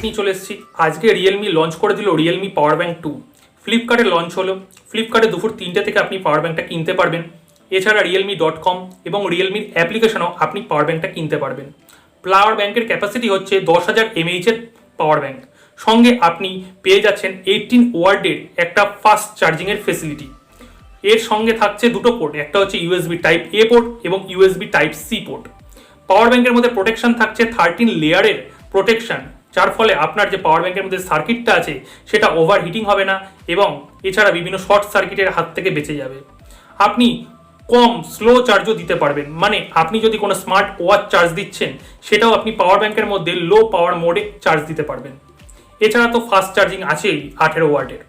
নিয়ে চলে এসেছি। আজকে রিয়েলমি লঞ্চ করে দিল রিয়েলমি পাওয়ার ব্যাঙ্ক 2। ফ্লিপকার্টে লঞ্চ হলো। ফ্লিপকার্টে দুপুর 3টে থেকে আপনি পাওয়ার ব্যাঙ্কটা কিনতে পারবেন। এছাড়া realme.com এবং রিয়েলমির অ্যাপ্লিকেশনও আপনি পাওয়ার ব্যাঙ্কটা কিনতে পারবেন। পাওয়ার ব্যাঙ্কের ক্যাপাসিটি হচ্ছে 10,000 mAh এর পাওয়ার ব্যাঙ্ক। সঙ্গে আপনি পেয়ে যাচ্ছেন 18 ওয়ার্ডের একটা ফাস্ট চার্জিংয়ের ফেসিলিটি। এর সঙ্গে থাকছে দুটো পোর্ট, একটা হচ্ছে USB টাইপ এ পোর্ট এবং USB টাইপ সি পোর্ট। পাওয়ার ব্যাঙ্কের মধ্যে প্রোটেকশন থাকছে 13 লেয়ারের প্রোটেকশন, যার ফলে আপনার যে পাওয়ার ব্যাঙ্কের মধ্যে সার্কিটটা আছে সেটা ওভারহিটিং হবে না এবং এছাড়া বিভিন্ন শর্ট সার্কিটের হাত থেকে বেঁচে যাবে। আপনি কম স্লো চার্জও দিতে পারবেন, মানে আপনি যদি কোনো স্মার্ট ওয়াচ চার্জ দিচ্ছেন সেটাও আপনি পাওয়ার ব্যাঙ্কের মধ্যে লো পাওয়ার মোডে চার্জ দিতে পারবেন। এছাড়া তো ফাস্ট চার্জিং আছেই 18 ওয়াটের।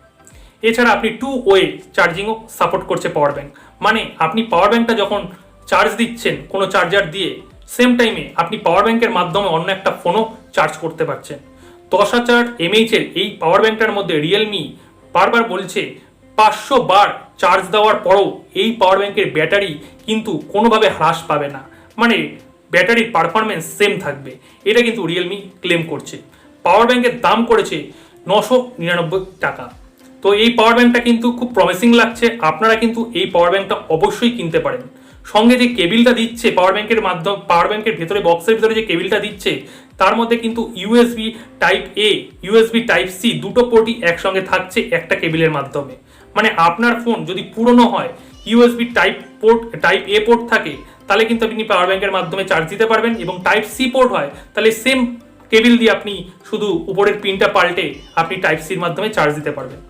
এছাড়া আপনি 2 ওয়ে চার্জিংও সাপোর্ট করছে পাওয়ার ব্যাঙ্ক, মানে আপনি পাওয়ার ব্যাঙ্কটা যখন চার্জ দিচ্ছেন কোনো চার্জার দিয়ে, সেম টাইমে আপনি পাওয়ার ব্যাঙ্কের মাধ্যমে অন্য একটা ফোনও চার্জ করতে পারছেন। 10,000 mAh এর এই পাওয়ার ব্যাঙ্কটার মধ্যে রিয়েলমি বারবার বলছে 500 বার চার্জ দেওয়ার পরও এই পাওয়ার ব্যাঙ্কের ব্যাটারি কিন্তু কোনোভাবে হ্রাস পাবে না, মানে ব্যাটারির পারফরমেন্স সেম থাকবে। এটা কিন্তু রিয়েলমি ক্লেম করছে। পাওয়ার ব্যাঙ্কের দাম করেছে 999 টাকা। তো এই পাওয়ার ব্যাঙ্কটা কিন্তু খুব প্রমিসিং লাগছে। আপনারা কিন্তু এই পাওয়ার ব্যাঙ্কটা অবশ্যই কিনতে পারেন। সঙ্গে যে কেবিলটা দিচ্ছে পাওয়ার ব্যাঙ্কের মাধ্যমে, পাওয়ার ব্যাঙ্কের ভেতরে বক্সের ভিতরে যে কেবিলটা দিচ্ছে তার মধ্যে কিন্তু USB টাইপ এ USB টাইপ সি দুটো পোর্টই একসঙ্গে থাকছে একটা কেবিলের মাধ্যমে। মানে আপনার ফোন যদি পুরনো হয়, USB টাইপ এ পোর্ট থাকে, তাহলে কিন্তু আপনি পাওয়ার ব্যাঙ্কের মাধ্যমে চার্জ দিতে পারবেন, এবং টাইপ সি পোর্ট হয় তাহলে সেম কেবিল দিয়ে আপনি শুধু উপরের পিনটা পাল্টে আপনি টাইপ সির মাধ্যমে চার্জ দিতে পারবেন।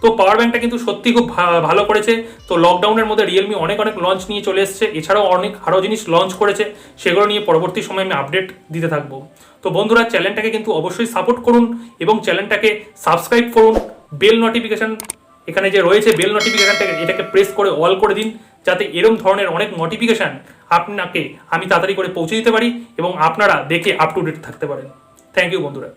তো পাওয়ার ব্যাঙ্কটা কিন্তু সত্যি খুব ভালো করেছে। তো লকডাউনের মধ্যে রিয়েলমি অনেক লঞ্চ নিয়ে চলে এসেছে। এছাড়াও আরও জিনিস লঞ্চ করেছে, সেগুলো নিয়ে পরবর্তী সময় আমি আপডেট দিতে থাকবো। তো বন্ধুরা, চ্যানেলটাকে কিন্তু অবশ্যই সাপোর্ট করুন এবং চ্যানেলটাকে সাবস্ক্রাইব করুন। বেল নোটিফিকেশন এখানে যে রয়েছে, বেল নোটিফিকেশনটাকে এটাকে প্রেস করে অল করে দিন, যাতে এরকম ধরনের অনেক নোটিফিকেশান আপনাকে আমি তাড়াতাড়ি করে পৌঁছে দিতে পারি এবং আপনারা দেখে আপ টু ডেট থাকতে পারেন। থ্যাংক ইউ বন্ধুরা।